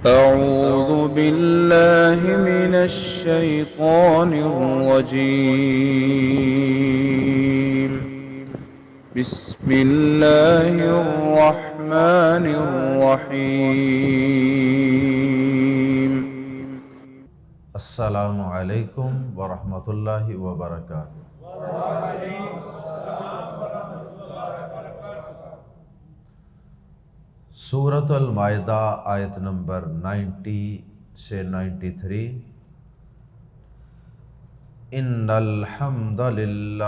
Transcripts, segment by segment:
أعوذ بالله من الشيطان الرجيم. بسم الله الرحمن الرحيم. السلام علیکم ورحمۃ اللہ وبرکاتہ۔ سورۃ المائدہ آیت نمبر 90 سے 93۔ ان الحمد للہ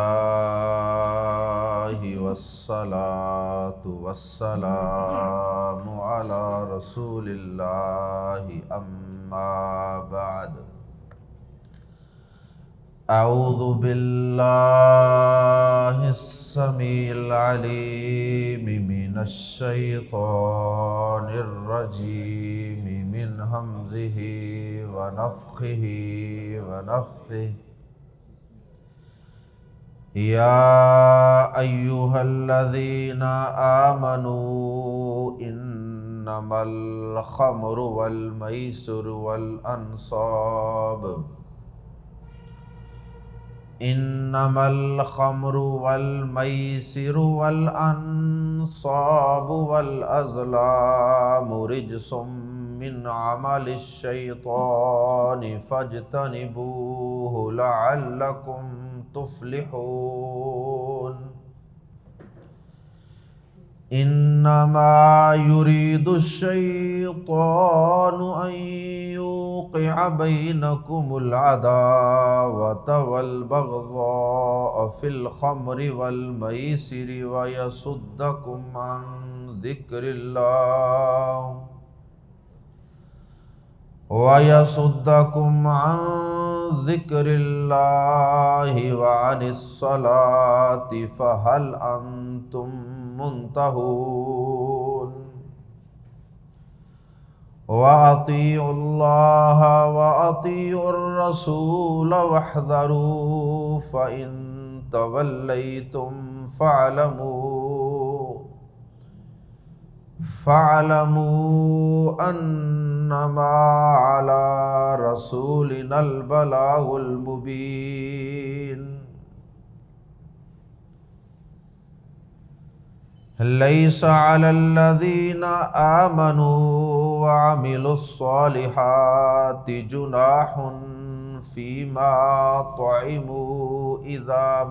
والصلاة والسلام علی رسول اللہ اما بعد۔ اعوذ باللہ السمیع العلیم من الشیطان الرجیم من ہمزہ ونفخہ ونفثہ۔ یا ایہا الذین آمنوا انما الخمر والمیسر والانصاب انما الخمر والمیسر والانصاب والازلام رجس من عمل الشیطان فاجتنبوه لعلکم تفلحون۔ انما يريد الشيطان ان يوقع بينكم العداوة والبغضاء في الخمر والميسر ويصدكم عن ذكر الله وعن الصلاة فهل أنتم منتهون۔ وأطيعوا الله وأطيعوا الرسول واحذروا فإن توليتم فاعلموا أنما على رسولنا البلاغ المبين۔ ليس على الذين آمنوا وعملوا الصالحات جناح فيما طعموا إذا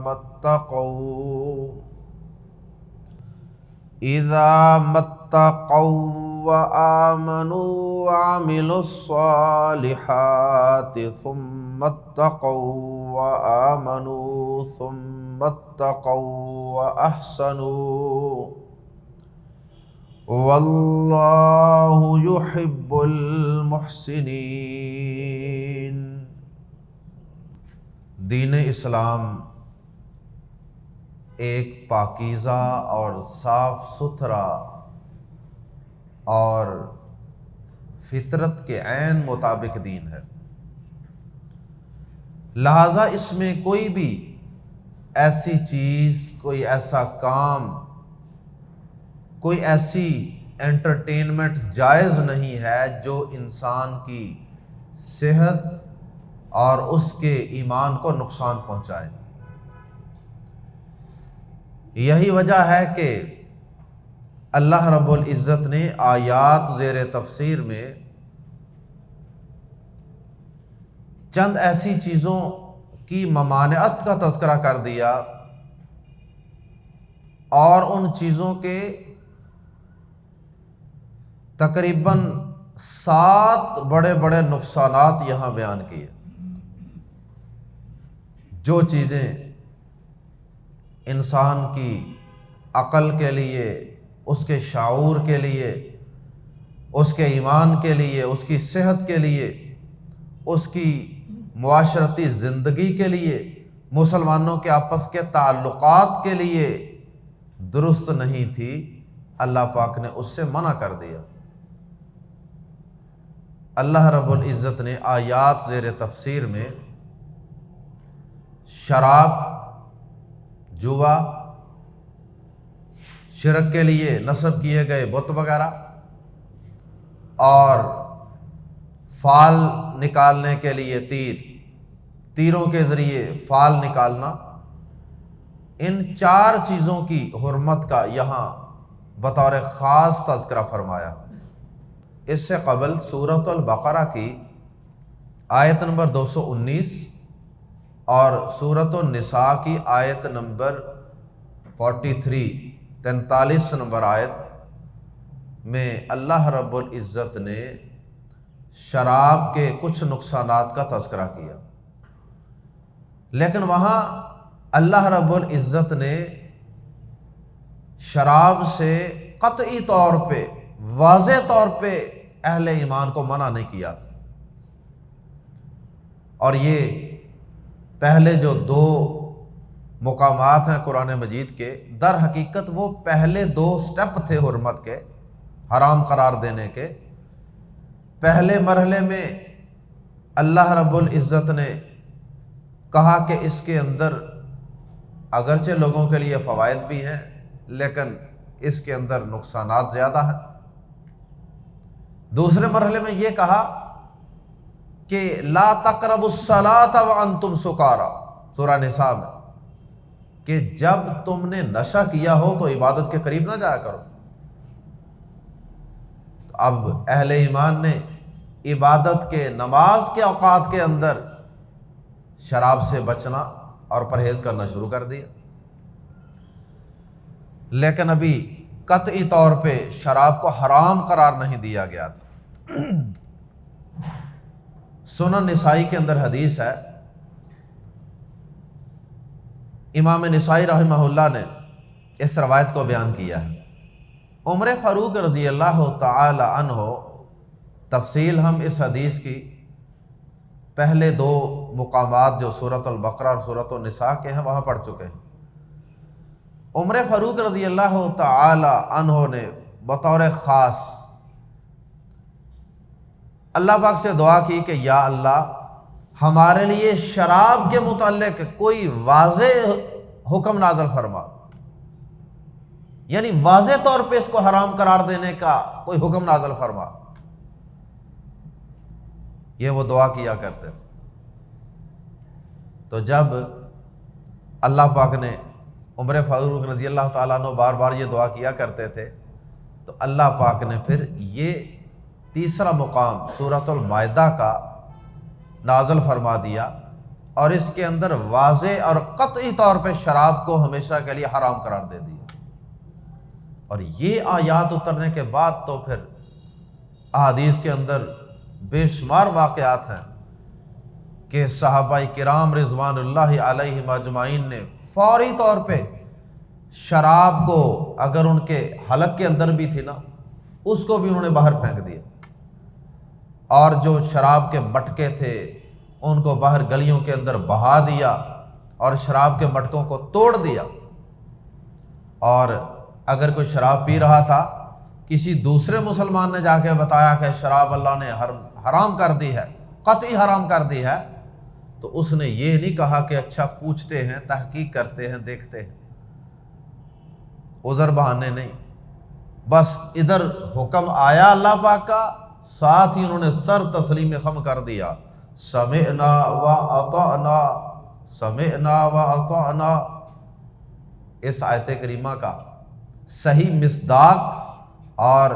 ما اتقوا وآمنوا وعملوا الصالحات ثم اتقوا وآمنوا ثم اتقوا وأحسنوا واللہ یحب المحسنین۔ دین اسلام ایک پاکیزہ اور صاف ستھرا اور فطرت کے عین مطابق دین ہے، لہذا اس میں کوئی بھی ایسی چیز، کوئی ایسا کام، کوئی ایسی انٹرٹینمنٹ جائز نہیں ہے جو انسان کی صحت اور اس کے ایمان کو نقصان پہنچائے۔ یہی وجہ ہے کہ اللہ رب العزت نے آیات زیر تفسیر میں چند ایسی چیزوں کی ممانعت کا تذکرہ کر دیا اور ان چیزوں کے تقریباً 7 بڑے بڑے نقصانات یہاں بیان کیے۔ جو چیزیں انسان کی عقل کے لیے، اس کے شعور کے لیے، اس کے ایمان کے لیے، اس کی صحت کے لیے، اس کی معاشرتی زندگی کے لیے، مسلمانوں کے آپس کے تعلقات کے لیے درست نہیں تھی، اللہ پاک نے اس سے منع کر دیا۔ اللہ رب العزت نے آیات زیر تفسیر میں شراب، جوا، شرک کے لیے نصب کیے گئے بت وغیرہ اور فال نکالنے کے لیے تیروں کے ذریعے فال نکالنا، ان 4 چیزوں کی حرمت کا یہاں بطور خاص تذکرہ فرمایا۔ اس سے قبل سورۃ البقرہ کی آیت نمبر 219 اور سورۃ النساء کی آیت نمبر 43 نمبر آیت میں اللہ رب العزت نے شراب کے کچھ نقصانات کا تذکرہ کیا، لیکن وہاں اللہ رب العزت نے شراب سے قطعی طور پہ، واضح طور پہ اہل ایمان کو منع نہیں کیا، اور یہ پہلے جو 2 مقامات ہیں قرآن مجید کے، در حقیقت وہ پہلے 2 سٹیپ تھے حرمت کے، حرام قرار دینے کے۔ پہلے مرحلے میں اللہ رب العزت نے کہا کہ اس کے اندر اگرچہ لوگوں کے لیے فوائد بھی ہیں لیکن اس کے اندر نقصانات زیادہ ہیں۔ دوسرے مرحلے میں یہ کہا کہ لا تقربوا الصلاۃ وانتم سکارا، سورہ نساء میں، کہ جب تم نے نشہ کیا ہو تو عبادت کے قریب نہ جایا کرو۔ اب اہل ایمان نے عبادت کے، نماز کے اوقات کے اندر شراب سے بچنا اور پرہیز کرنا شروع کر دیا، لیکن ابھی قطعی طور پہ شراب کو حرام قرار نہیں دیا گیا تھا۔ سنن نسائی کے اندر حدیث ہے، امام نسائی رحمہ اللہ نے اس روایت کو بیان کیا ہے۔ عمر فاروق رضی اللہ تعالی عنہ، تفصیل ہم اس حدیث کی پہلے 2 مقامات جو سورۃ البقرہ اور سورۃ النساء کے ہیں وہاں پڑھ چکے ہیں۔ عمر فاروق رضی اللہ تعالی عنہ نے بطور خاص اللہ پاک سے دعا کی کہ یا اللہ ہمارے لیے شراب کے متعلق کوئی واضح حکم نازل فرما، یعنی واضح طور پہ اس کو حرام قرار دینے کا کوئی حکم نازل فرما۔ یہ وہ دعا کیا کرتے تھے۔ تو جب اللہ پاک نے، عمر فاروق رضی اللہ تعالیٰ عنہ بار بار یہ دعا کیا کرتے تھے، تو اللہ پاک نے پھر یہ تیسرا مقام سورۃ المائدہ کا نازل فرما دیا، اور اس کے اندر واضح اور قطعی طور پہ شراب کو ہمیشہ کے لیے حرام قرار دے دیا۔ اور یہ آیات اترنے کے بعد تو پھر احادیث کے اندر بے شمار واقعات ہیں کہ صحابہ کرام رضوان اللہ علیہم اجمعین نے فوری طور پہ شراب کو، اگر ان کے حلق کے اندر بھی تھی نا، اس کو بھی انہوں نے باہر پھینک دیا، اور جو شراب کے مٹکے تھے ان کو باہر گلیوں کے اندر بہا دیا اور شراب کے مٹکوں کو توڑ دیا۔ اور اگر کوئی شراب پی رہا تھا، کسی دوسرے مسلمان نے جا کے بتایا کہ شراب اللہ نے حرام کر دی ہے، قطعی حرام کر دی ہے، تو اس نے یہ نہیں کہا کہ اچھا پوچھتے ہیں، تحقیق کرتے ہیں، دیکھتے ہیں، عذر بہانے نہیں، بس ادھر حکم آیا اللہ پاک کا، ساتھ ہی انہوں نے سر تسلیم خم کر دیا، سمعنا و اطعنا، سمعنا و اطعنا۔ اس آیت کریمہ کا صحیح مصداق اور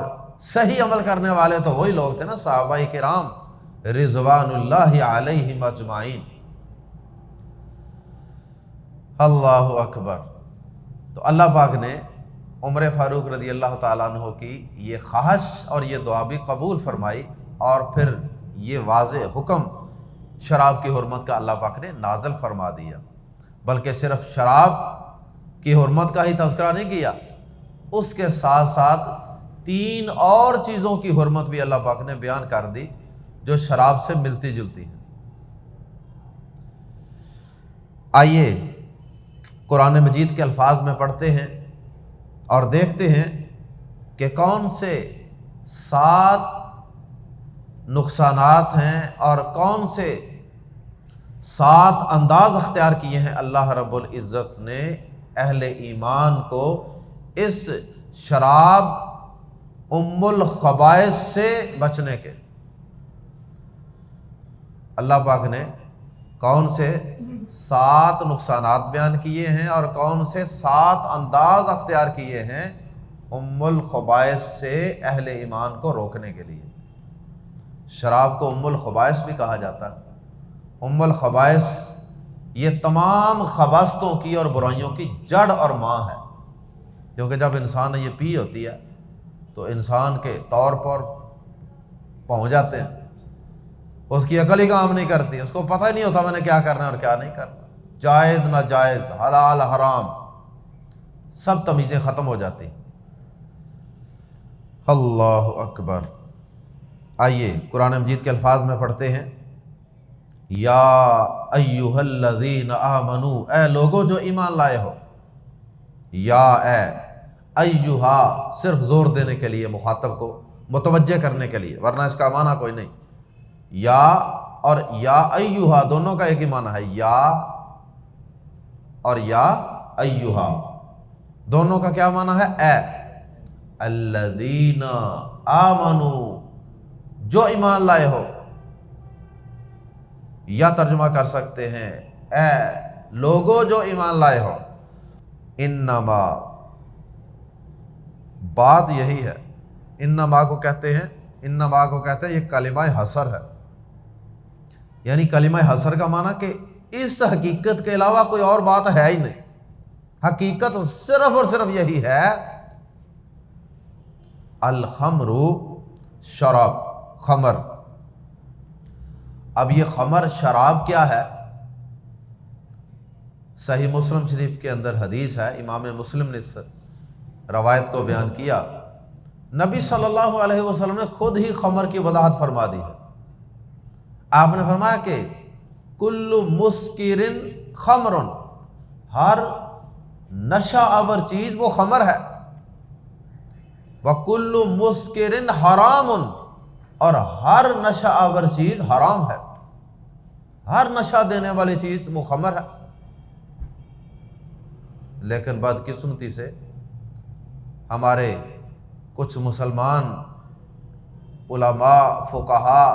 صحیح عمل کرنے والے تو وہی لوگ تھے نا، صحابہ کرام رضوان اللہ علیہم اجمعین۔ اللہ اکبر۔ تو اللہ پاک نے عمر فاروق رضی اللہ تعالیٰ عنہ کی یہ خواہش اور یہ دعا بھی قبول فرمائی، اور پھر یہ واضح حکم شراب کی حرمت کا اللہ پاک نے نازل فرما دیا۔ بلکہ صرف شراب کی حرمت کا ہی تذکرہ نہیں کیا، اس کے ساتھ ساتھ 3 اور چیزوں کی حرمت بھی اللہ پاک نے بیان کر دی جو شراب سے ملتی جلتی ہیں۔ آئیے قرآن مجید کے الفاظ میں پڑھتے ہیں اور دیکھتے ہیں کہ کون سے 7 نقصانات ہیں اور کون سے 7 انداز اختیار کیے ہیں اللہ رب العزت نے اہل ایمان کو اس شراب ام الخبائث سے بچنے کے۔ اللہ پاک نے کون سے 7 نقصانات بیان کیے ہیں اور کون سے 7 انداز اختیار کیے ہیں ام الخبائث سے اہل ایمان کو روکنے کے لیے۔ شراب کو ام الخبائث بھی کہا جاتا ہے۔ ام الخبائث یہ تمام خباثتوں کی اور برائیوں کی جڑ اور ماں ہے، کیونکہ جب انسان نے یہ پی ہوتی ہے تو انسان کے طور پر پہنچ جاتے ہیں، اس کی عقل ہی کام نہیں کرتی، اس کو پتہ ہی نہیں ہوتا میں نے کیا کرنا ہے اور کیا نہیں کرنا، جائز ناجائز حلال حرام سب تمیزیں ختم ہو جاتی۔ اللہ اکبر۔ آئیے قرآن مجید کے الفاظ میں پڑھتے ہیں، یا ایھا الذین آمنوا، اے لوگو جو ایمان لائے ہو، یا اے ایھا صرف زور دینے کے لیے، مخاطب کو متوجہ کرنے کے لیے، ورنہ اس کا معنی کوئی نہیں۔ یا اور یا ایھا دونوں کا ایک ہی معنی ہے، یا اور یا ایھا دونوں کا کیا معنی ہے؟ اے الذین آمنوا، جو ایمان لائے ہو، یا ترجمہ کر سکتے ہیں اے لوگو جو ایمان لائے ہو۔ انما بات یہی ہے، انما کو کہتے ہیں یہ کلمہ حصر ہے، یعنی کلمہ حصر کا معنی کہ اس حقیقت کے علاوہ کوئی اور بات ہے ہی نہیں، حقیقت صرف اور صرف یہی ہے، الخمر شراب، خمر۔ اب یہ خمر شراب کیا ہے؟ صحیح مسلم شریف کے اندر حدیث ہے، امام مسلم نے اس روایت کو بیان کیا، نبی صلی اللہ علیہ وسلم نے خود ہی خمر کی وضاحت فرما دی ہے۔ آپ نے فرمایا کہ کل مسکر خمر، ہر نشہ آور چیز وہ خمر ہے، وَكُلُّ مُسْكِرٍ حرام، اور ہر نشہ آور چیز حرام ہے، ہر نشہ دینے والی چیز وہ خمر ہے۔ لیکن بدقسمتی سے ہمارے کچھ مسلمان علماء فقہا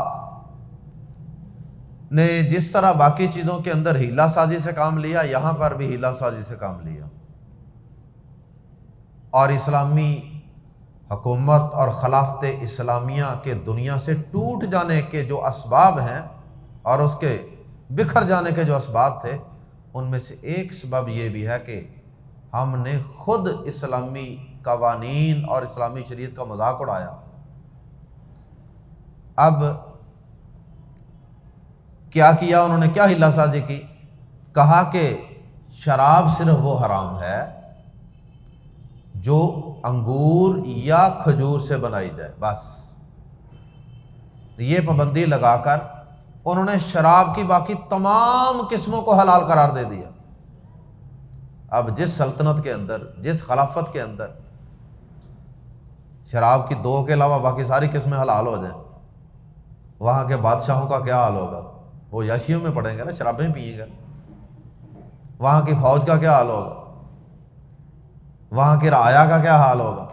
نے جس طرح باقی چیزوں کے اندر ہیلہ سازی سے کام لیا، یہاں پر بھی ہیلہ سازی سے کام لیا، اور اسلامی حکومت اور خلافت اسلامیہ کے دنیا سے ٹوٹ جانے کے جو اسباب ہیں اور اس کے بکھر جانے کے جو اسباب تھے، ان میں سے ایک سبب یہ بھی ہے کہ ہم نے خود اسلامی قوانین اور اسلامی شریعت کا مذاق اڑایا۔ اب کیا کیا انہوں نے؟ کیا ہیلہ سازی کی؟ کہا کہ شراب صرف وہ حرام ہے جو انگور یا کھجور سے بنائی جائے، بس یہ پابندی لگا کر انہوں نے شراب کی باقی تمام قسموں کو حلال قرار دے دیا۔ اب جس سلطنت کے اندر، جس خلافت کے اندر شراب کی 2 کے علاوہ باقی ساری قسمیں حلال ہو جائیں، وہاں کے بادشاہوں کا کیا حال ہوگا؟ وہ یاشیوں میں پڑیں گے نا، شرابیں پئیں گے۔ وہاں کی فوج کا کیا حال ہوگا؟ وہاں کی رعایا کا کیا حال ہوگا؟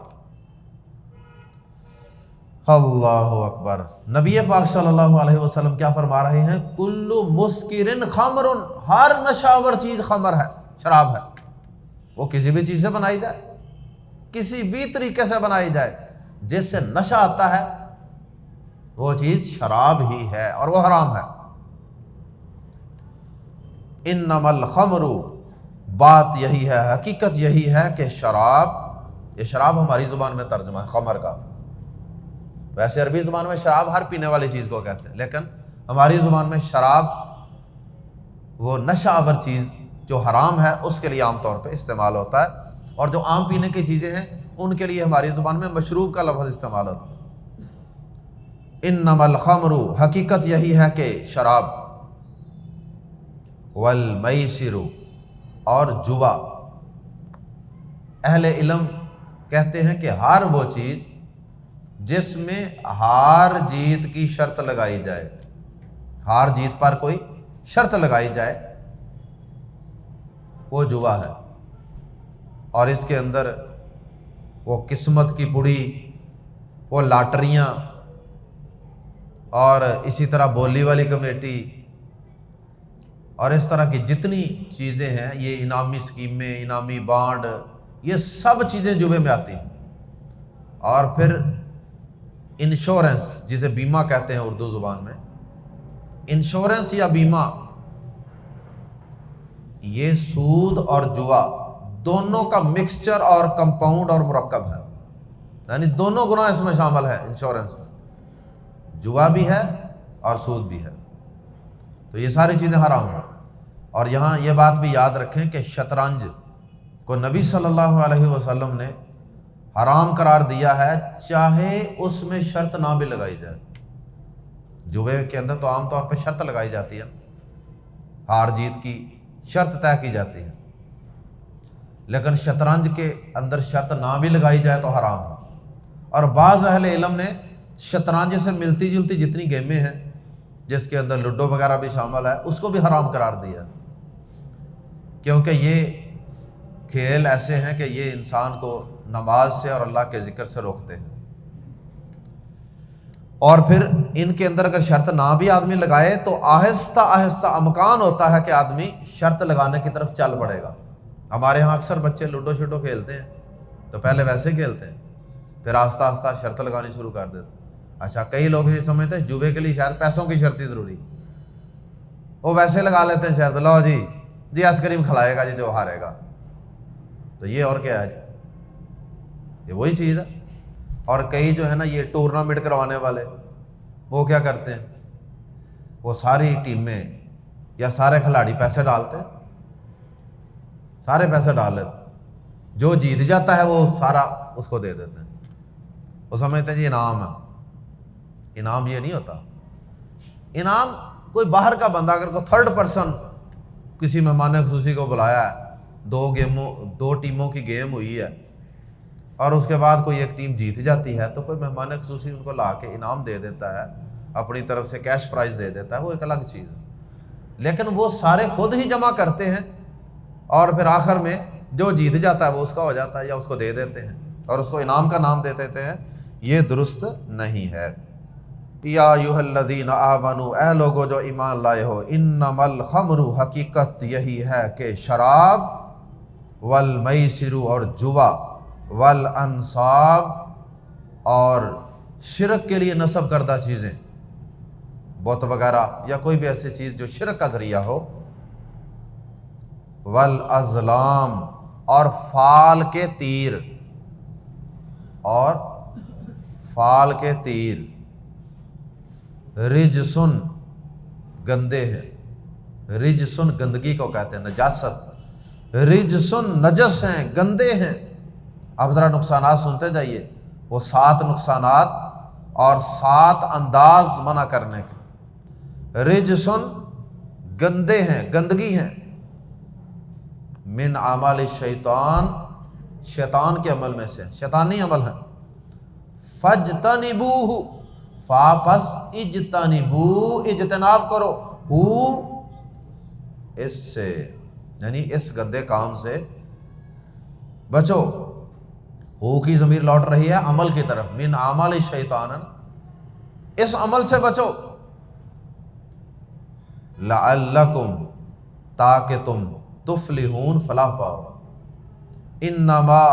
اللہ اکبر۔ نبی پاک صلی اللہ علیہ وسلم کیا فرما رہے ہیں؟ کل مسکر خمر، ہر نشہ ور چیز خمر ہے، شراب ہے، وہ کسی بھی چیز سے بنائی جائے، کسی بھی طریقے سے بنائی جائے، جس سے نشہ آتا ہے وہ چیز شراب ہی ہے اور وہ حرام ہے۔ انما الخمر، بات یہی ہے، حقیقت یہی ہے کہ شراب، یہ شراب ہماری زبان میں ترجمہ ہے خمر کا، ویسے عربی زبان میں شراب ہر پینے والی چیز کو کہتے ہیں، لیکن ہماری زبان میں شراب وہ نشہ آور چیز جو حرام ہے اس کے لیے عام طور پہ استعمال ہوتا ہے، اور جو عام پینے کی چیزیں ہیں ان کے لیے ہماری زبان میں مشروب کا لفظ استعمال ہوتا ہے۔ انما الخمر، حقیقت یہی ہے کہ شراب، والمیسر، اور جوا۔ اہل علم کہتے ہیں کہ ہر وہ چیز جس میں ہار جیت کی شرط لگائی جائے، ہار جیت پر کوئی شرط لگائی جائے، وہ جوا ہے، اور اس کے اندر وہ قسمت کی پڑی، وہ لاٹریاں، اور اسی طرح بولی والی کمیٹی اور اس طرح کی جتنی چیزیں ہیں، یہ انعامی اسکیمیں، انعامی بانڈ، یہ سب چیزیں جوے میں آتی ہیں۔ اور پھر انشورنس، جسے بیمہ کہتے ہیں اردو زبان میں، انشورنس یا بیمہ، یہ سود اور جوا دونوں کا مکسچر اور کمپاؤنڈ اور مرکب ہے، یعنی دونوں گناہ اس میں شامل ہے۔ انشورنس میں جوا بھی ہے اور سود بھی ہے، تو یہ ساری چیزیں حرام ہیں۔ اور یہاں یہ بات بھی یاد رکھیں کہ شطرنج کو نبی صلی اللہ علیہ وسلم نے حرام قرار دیا ہے، چاہے اس میں شرط نہ بھی لگائی جائے۔ جوے کے اندر تو عام طور پہ شرط لگائی جاتی ہے، ہار جیت کی شرط طے کی جاتی ہے، لیکن شطرنج کے اندر شرط نہ بھی لگائی جائے تو حرام ہے۔ اور بعض اہل علم نے شطرنج سے ملتی جلتی جتنی گیمیں ہیں، جس کے اندر لوڈو وغیرہ بھی شامل ہے، اس کو بھی حرام قرار دیا، کیونکہ یہ کھیل ایسے ہیں کہ یہ انسان کو نماز سے اور اللہ کے ذکر سے روکتے ہیں۔ اور پھر ان کے اندر اگر شرط نہ بھی آدمی لگائے تو آہستہ آہستہ امکان ہوتا ہے کہ آدمی شرط لگانے کی طرف چل پڑے گا۔ ہمارے ہاں اکثر بچے لوڈو شوڈو کھیلتے ہیں تو پہلے ویسے کھیلتے ہیں، پھر آہستہ آہستہ شرط لگانی شروع کر دیتے ہیں۔ اچھا، کئی لوگ یہ سمجھتے ہیں جوے کے لیے شاید پیسوں کی شرط ہی ضروری، وہ ویسے لگا لیتے ہیں شرط، لو جی آئس کریم کھلائے گا جی جو ہارے گا، تو یہ اور کیا ہے جی، یہ وہی چیز ہے۔ اور کئی جو ہے نا یہ ٹورنامنٹ کروانے والے، وہ کیا کرتے ہیں، وہ ساری ٹیمیں یا سارے کھلاڑی پیسے ڈالتے ہیں، سارے پیسے ڈال لیتے ہیں، جو جیت جاتا ہے وہ سارا اس کو دے دیتے ہیں، وہ سمجھتے ہیں جی انعام ہے۔ انعام یہ نہیں ہوتا، انعام کوئی باہر کا بندہ اگر کوئی تھرڈ پرسن کسی مہمان خصوصی کو بلایا ہے، دو ٹیموں کی گیم ہوئی ہے اور اس کے بعد کوئی ایک ٹیم جیت جاتی ہے، تو کوئی مہمان خصوصی ان کو لا کے انعام دے دیتا ہے، اپنی طرف سے کیش پرائز دے دیتا ہے، وہ ایک الگ چیز ہے۔ لیکن وہ سارے خود ہی جمع کرتے ہیں اور پھر آخر میں جو جیت جاتا ہے وہ اس کا ہو جاتا ہے یا اس کو دے دیتے ہیں اور اس کو انعام کا نام دے دیتے ہیں، یہ درست نہیں ہے۔ یا ایھا الذین آمنوا، اے لوگو جو ایمان لائے ہو، انما الخمر، حقیقت یہی ہے کہ شراب، والمیسر اور جوا، والانصاب اور شرک کے لیے نصب کردہ چیزیں، بت وغیرہ یا کوئی بھی ایسی چیز جو شرک کا ذریعہ ہو، والازلام اور فال کے تیر، اور فال کے تیر، رجسن گندے ہیں، رجسن گندگی کو کہتے ہیں، نجاست، رجسن نجس ہیں، گندے ہیں۔ اب ذرا نقصانات سنتے جائیے، وہ 7 نقصانات اور 7 انداز منع کرنے کے۔ رجسن گندے ہیں، گندگی ہیں، من اعمال الشیطان، شیطان کے عمل میں سے، شیطانی عمل ہے۔ فاجتنبوہ، فا پس اجتنبو، اجتناب کرو، ہو اس سے، یعنی اس گندے کام سے بچو۔ ہو کی ضمیر لوٹ رہی ہے عمل کی طرف، من اعمال الشیطان، اس عمل سے بچو۔ لعلکم، تاکہ تم تفلحون، فلاح پاؤ۔ انما،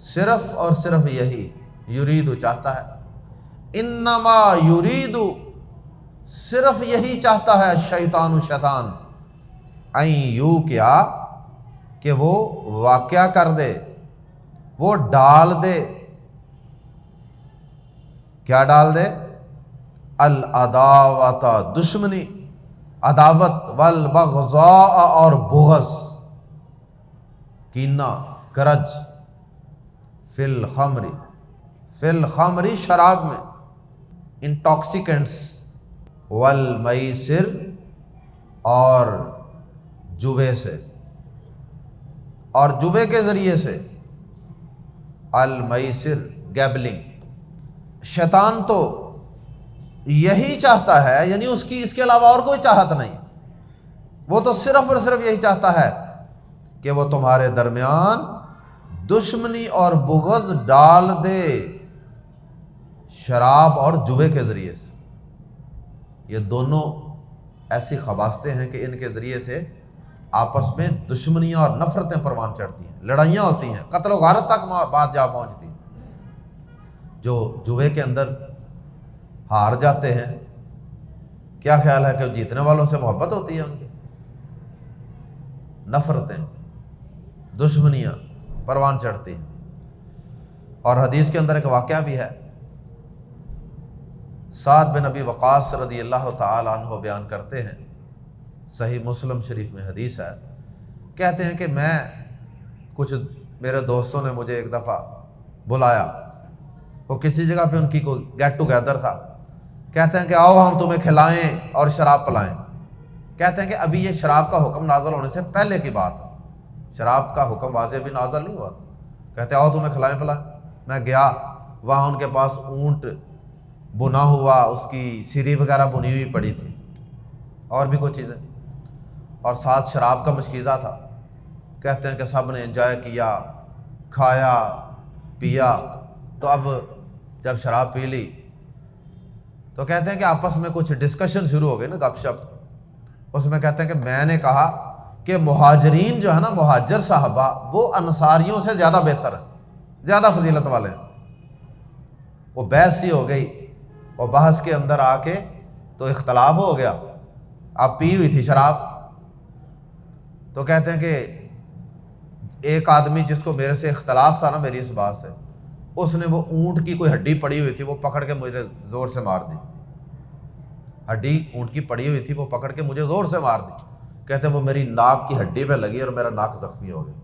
صرف اور صرف یہی، یرید چاہتا ہے، انما یرید، صرف یہی چاہتا ہے، شیطان، شیطان، این یو کیا، کہ وہ واقعہ کر دے، وہ ڈال دے، کیا ڈال دے، العداوت، دشمنی، عداوت، والبغضاء اور بغض، کینہ، گرج، فی الخمر، فی الخمر، شراب میں، انٹاکسیکینٹس، والمیسر اور جوے سے، اور جوے کے ذریعے سے، المیسر، گیبلنگ۔ شیطان تو یہی چاہتا ہے، یعنی اس کے علاوہ اور کوئی چاہت نہیں، وہ تو صرف اور صرف یہی چاہتا ہے کہ وہ تمہارے درمیان دشمنی اور بغض ڈال دے، شراب اور جوے کے ذریعے سے، یہ دونوں ایسی خباستیں ہیں کہ ان کے ذریعے سے آپس میں دشمنیاں اور نفرتیں پروان چڑھتی ہیں، لڑائیاں ہوتی ہیں، قتل و غارت تک بات جا پہنچتی ہے۔ جو جوے کے اندر ہار جاتے ہیں، کیا خیال ہے کہ جیتنے والوں سے محبت ہوتی ہے ان کی؟ نفرتیں، دشمنیاں پروان چڑھتی ہیں۔ اور حدیث کے اندر ایک واقعہ بھی ہے، سعد بن ابی وقاص رضی اللہ تعالی عنہ بیان کرتے ہیں، صحیح مسلم شریف میں حدیث ہے، کہتے ہیں کہ میں کچھ میرے دوستوں نے مجھے ایک دفعہ بلایا، وہ کسی جگہ پہ ان کی کوئی گیٹ ٹوگیدر تھا، کہتے ہیں کہ آؤ ہم تمہیں کھلائیں اور شراب پلائیں۔ کہتے ہیں کہ ابھی یہ شراب کا حکم نازل ہونے سے پہلے کی بات ہے، شراب کا حکم واضح بھی نازل نہیں ہوا۔ کہتے ہیں آؤ تمہیں کھلائیں پلائیں۔ میں گیا، وہاں ان کے پاس اونٹ بنا ہوا، اس کی سری وغیرہ بنی ہوئی پڑی تھی، اور بھی کچھ چیزیں، اور ساتھ شراب کا مشکیزہ تھا۔ کہتے ہیں کہ سب نے انجوائے کیا، کھایا پیا۔ تو اب جب شراب پی لی تو کہتے ہیں کہ آپس میں کچھ ڈسکشن شروع ہو گئی نا، گپ شپ۔ اس میں کہتے ہیں کہ میں نے کہا کہ مہاجرین جو ہے نا، مہاجر صحابہ، وہ انصاریوں سے زیادہ بہتر ہیں، زیادہ فضیلت والے ہیں۔ وہ بحث سی ہو گئی، اور بحث کے اندر آ کے تو اختلاف ہو گیا۔ اب پی ہوئی تھی شراب، تو کہتے ہیں کہ ایک آدمی جس کو میرے سے اختلاف تھا نا میری اس بات سے، اس نے وہ اونٹ کی کوئی ہڈی پڑی ہوئی تھی، وہ پکڑ کے مجھے زور سے مار دی۔ ہڈی اونٹ کی پڑی ہوئی تھی، وہ پکڑ کے مجھے زور سے مار دی۔ کہتے ہیں وہ میری ناک کی ہڈی پہ لگی اور میرا ناک زخمی ہو گیا۔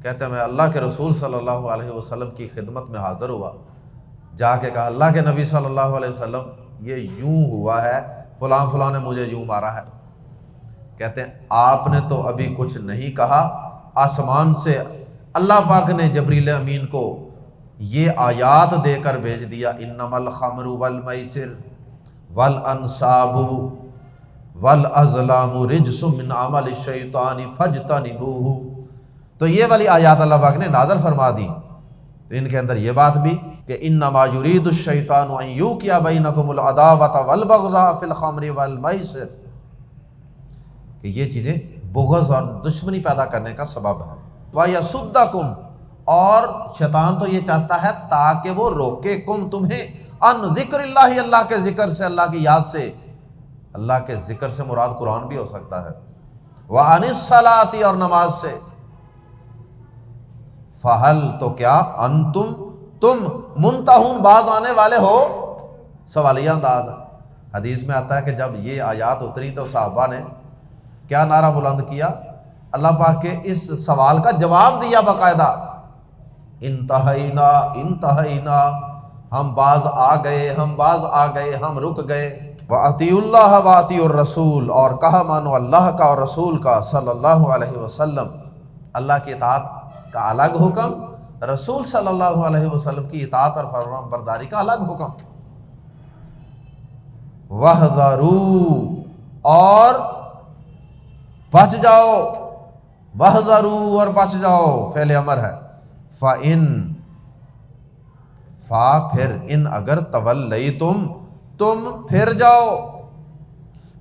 کہتے ہیں میں اللہ کے رسول صلی اللہ علیہ وسلم کی خدمت میں حاضر ہوا، جا کے کہا اللہ کے نبی صلی اللہ علیہ وسلم یہ یوں ہوا ہے، فلاں فلاں نے مجھے یوں مارا ہے۔ کہتے ہیں آپ نے تو ابھی کچھ نہیں کہا، آسمان سے اللہ پاک نے جبریل امین کو یہ آیات دے کر بھیج دیا، انما الخمر والمیسر والانصاب والازلام رجس من عمل الشیطان فاجتنبوہ۔ تو یہ والی آیات اللہ پاک نے نازل فرما دی۔ تو ان کے اندر یہ بات بھی کہ انما یرید الشیطان ان یوقع بینکم العداوۃ والبغضاء فی الخمر والمیسر، کہ یہ چیزیں بغض اور دشمنی پیدا کرنے کا سبب ہے۔ وَيَصُدَّكُمْ، اور شیطان تو یہ چاہتا ہے تاکہ وہ روکے کم تمہیں ان ذکر اللہ، اللہ کے ذکر سے، اللہ کی یاد سے۔ اللہ کے ذکر سے مراد قرآن بھی ہو سکتا ہے۔ وَعَنِ الصَّلَاةِ، اور نماز سے۔ فَهَلْ، تو کیا، تم منتہون، باز آنے والے ہو؟ سوالیہ انداز ہے۔ حدیث میں آتا ہے کہ جب یہ آیات اتری تو صحابہ نے کیا نعرہ بلند کیا؟ اللہ پاک کے اس سوال کا جواب دیا باقاعدہ، انتہینا انتہینا، ہم باز آ گئے، ہم باز آ گئے، ہم رک گئے۔ وَأَطِیعُوا اللَّهَ وَأَطِیعُوا الرَّسُولَ، اور کہا مانو اللہ کا اور رسول کا صلی اللہ علیہ وسلم۔ اللہ کی اطاعت کا الگ حکم، رسول صلی اللہ علیہ وسلم کی اطاعت اور فرمان برداری کا الگ حکم۔ وَاحْذَرُوا، اور بچ جاؤ، وَاحْذَرُوا، اور بچ جاؤ، فعل امر ہے۔ فَإِن، پھر، ان اگر تولیتم، تم پھر جاؤ،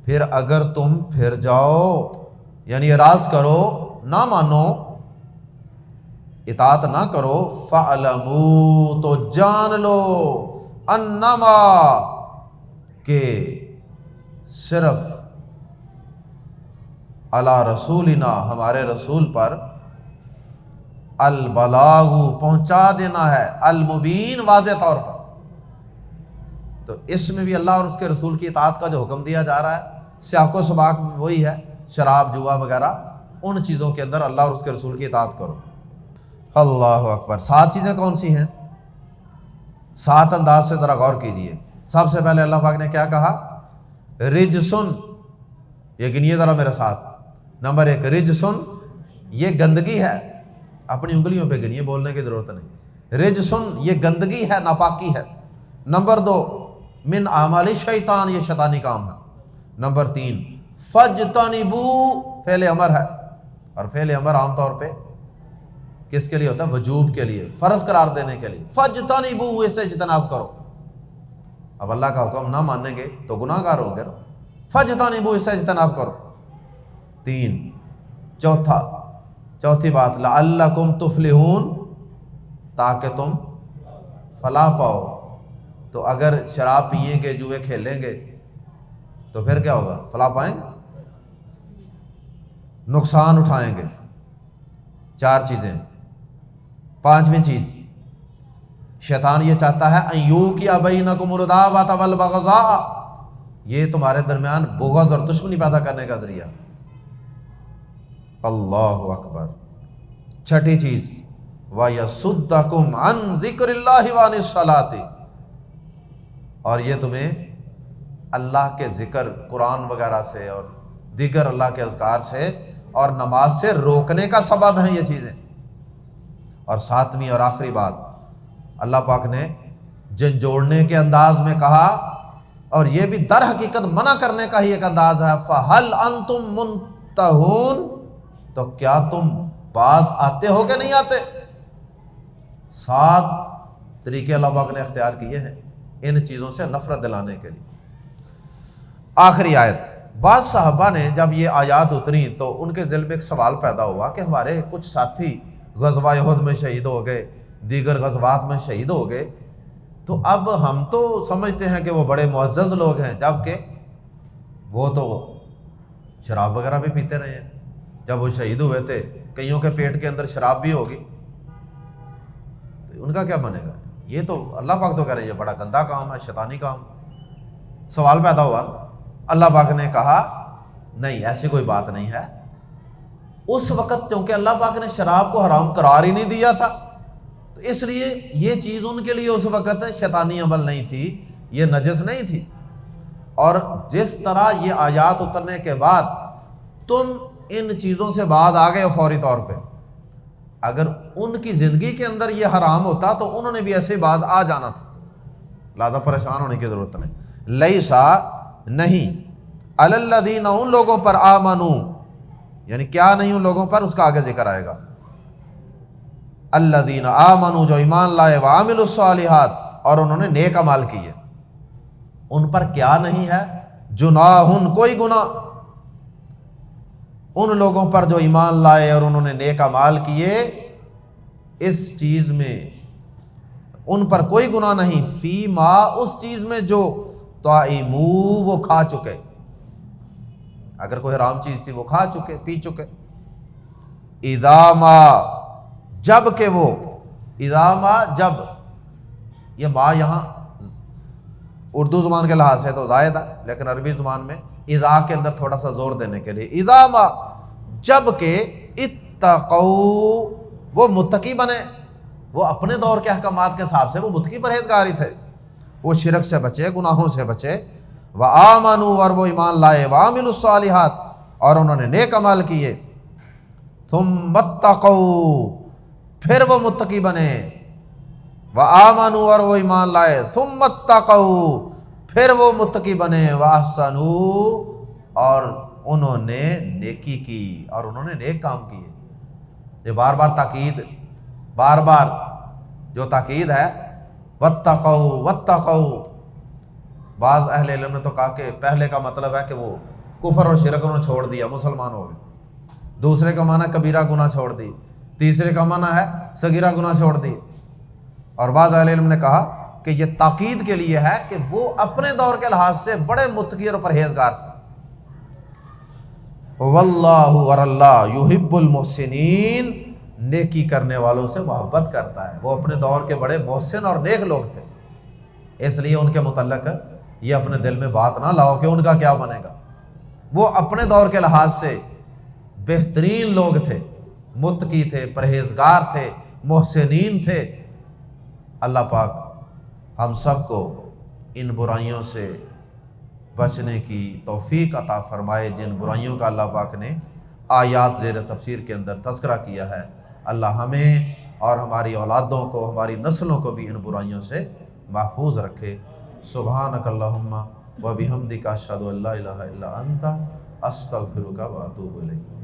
پھر اگر تم پھر جاؤ یعنی اعراض کرو، نہ مانو، اطاعت نہ کرو، فَاعْلَمُوا، تو جان لو، انما، کہ صرف علی رسولنا، ہمارے رسول پر، البلاغ، پہنچا دینا ہے، المبین، واضح طور پر۔ تو اس میں بھی اللہ اور اس کے رسول کی اطاعت کا جو حکم دیا جا رہا ہے، سیاق و سباق وہی ہے، شراب جوا وغیرہ، ان چیزوں کے اندر اللہ اور اس کے رسول کی اطاعت کرو۔ اللہ اکبر۔ 7 چیزیں کون سی ہیں؟ 7 انداز سے ذرا غور کیجئے۔ سب سے پہلے اللہ پاک نے کیا کہا؟ رجسن، یہ گنیے ذرا میرے ساتھ۔ نمبر 1 رجسن، یہ گندگی ہے، اپنی انگلیوں پہ گنیے، بولنے کی ضرورت نہیں۔ رجسن، یہ گندگی ہے، ناپاکی ہے۔ نمبر 2 من اعمال الشیطان، یہ شیطانی کام ہے۔ نمبر 3 فَاجْتَنِبُوا، فعل امر ہے، اور فعل امر عام طور پہ کس کے لیے ہوتا ہے؟ وجوب کے لیے، فرض قرار دینے کے لیے۔ فَاجْتَنِبُوا، اس سے اجتناب کرو۔ اب اللہ کا حکم نہ مانیں گے تو گناہ گار ہو گئے. فاجتنبوا، اس سے اجتناب کرو. 3. چوتھی بات لعلکم تفلحون، تاکہ تم فلاح پاؤ. تو اگر شراب پئیں گے، جوئے کھیلیں گے تو پھر کیا ہوگا؟ فلاح پائیں گے؟ نقصان اٹھائیں گے. 4 چیزیں. 5ویں چیز، شیطان یہ چاہتا ہے ان یوقع بینکم العداوۃ والبغضاء، یہ تمہارے درمیان بغض اور دشمنی پیدا کرنے کا ذریعہ. اللہ اکبر. 6ٹھی چیز وَيَصُدَّكُمْ عَنْ ذِكْرِ اللَّهِ وَعَنِ الصَّلَاةِ، اور یہ تمہیں اللہ کے ذکر قرآن وغیرہ سے اور دیگر اللہ کے اذکار سے اور نماز سے روکنے کا سبب ہیں یہ چیزیں. اور 7ویں اور آخری بات، اللہ پاک نے جھنجھوڑنے کے انداز میں کہا، اور یہ بھی در حقیقت منع کرنے کا ہی ایک انداز ہے، فَهَلْ أَنْتُمْ مُنْتَهُونَ، تو کیا تم باز آتے ہو کہ نہیں آتے؟ 7 طریقے اللہ پاک نے اختیار کیے ہیں ان چیزوں سے نفرت دلانے کے لیے. آخری آیت. بعض صحابہ نے جب یہ آیات اتری تو ان کے ذہن میں ایک سوال پیدا ہوا کہ ہمارے کچھ ساتھی غزوہ احد میں شہید ہو گئے، دیگر غزوات میں شہید ہو گئے، تو اب ہم تو سمجھتے ہیں کہ وہ بڑے معزز لوگ ہیں، جبکہ وہ تو شراب وغیرہ بھی پیتے رہے ہیں. جب وہ شہید ہوئے تھے کئیوں کے پیٹ کے اندر شراب بھی ہوگی، تو ان کا کیا بنے گا؟ یہ تو اللہ پاک تو کہہ رہے ہیں یہ بڑا گندا کام ہے، شیطانی کام. سوال پیدا ہوا. اللہ پاک نے کہا نہیں، ایسی کوئی بات نہیں ہے. اس وقت چونکہ اللہ پاک نے شراب کو حرام قرار ہی نہیں دیا تھا، تو اس لیے یہ چیز ان کے لیے اس وقت شیطانی عمل نہیں تھی، یہ نجس نہیں تھی. اور جس طرح یہ آیات اترنے کے بعد تم ان چیزوں سے بعد آ گئے فوری طور پہ، اگر ان کی زندگی کے اندر یہ حرام ہوتا تو انہوں نے بھی ایسے باز آ جانا تھا، لہذا پریشان ہونے کی ضرورت نہیں. لیسا، نہیں، علی الذین، ان لوگوں پر، آمنو، یعنی کیا نہیں ان لوگوں پر، اس کا آگے ذکر آئے گا. الذین آمنو، جو ایمان لائے، وعملوا الصالحات، اور انہوں نے نیک اعمال کیے. ان پر کیا نہیں ہے؟ جناح، کوئی گناہ. ان لوگوں پر جو ایمان لائے اور انہوں نے نیک اعمال کیے، اس چیز میں ان پر کوئی گناہ نہیں. فی ما، اس چیز میں جو طعمو، وہ کھا چکے. اگر کوئی حرام چیز تھی وہ کھا چکے، پی چکے. اذا ما، جب کہ وہ، اذا ما، جب، یہ ما یہاں اردو زبان کے لحاظ سے تو زائد ہے، لیکن عربی زبان میں اذا کے اندر تھوڑا سا زور دینے کے لیے، اذا ما، جب کہ اتقوا، وہ متقی بنے. وہ اپنے دور کے احکامات کے حساب سے وہ متقی پرہیزگاری تھے، وہ شرک سے بچے، گناہوں سے بچے. وآمنوا، اور وہ ایمان لائے، وعملوا الصالحات، اور انہوں نے نیک عمل کیے. ثم اتقوا، پھر وہ متقی بنے. وآمنوا، اور وہ ایمان لائے. ثم اتقوا، پھر وہ متقی بنے. واحسنوا، اور انہوں نے نیکی کی اور انہوں نے نیک کام کیے. یہ بار بار تاکید، بار بار جو تاکید ہے، واتقوا واتقوا. بعض اہل علم نے تو کہا کہ پہلے کا مطلب ہے کہ وہ کفر اور شرک انہوں نے چھوڑ دیا، مسلمان ہو گئے. دوسرے کا معنی کبیرہ گناہ چھوڑ دی. تیسرے کا معنی ہے صغیرہ گناہ چھوڑ دی. اور بعض اہل علم نے کہا کہ یہ تاکید کے لیے ہے کہ وہ اپنے دور کے لحاظ سے بڑے متقی اور پرہیزگار تھے. واللہ، اور اللہ، یحب المحسنین، نیکی کرنے والوں سے محبت کرتا ہے. وہ اپنے دور کے بڑے محسن اور نیک لوگ تھے، اس لیے ان کے متعلق یہ اپنے دل میں بات نہ لاؤ کہ ان کا کیا بنے گا. وہ اپنے دور کے لحاظ سے بہترین لوگ تھے، متقی تھے، پرہیزگار تھے، محسنین تھے. اللہ پاک ہم سب کو ان برائیوں سے بچنے کی توفیق عطا فرمائے جن برائیوں کا اللہ پاک نے آیات زیر تفسیر کے اندر تذکرہ کیا ہے. اللہ ہمیں اور ہماری اولادوں کو، ہماری نسلوں کو بھی ان برائیوں سے محفوظ رکھے. سبحانک اللہم و بحمدک، اشہد ان لا الہ الا انت، استغفرک و اتوب الیک.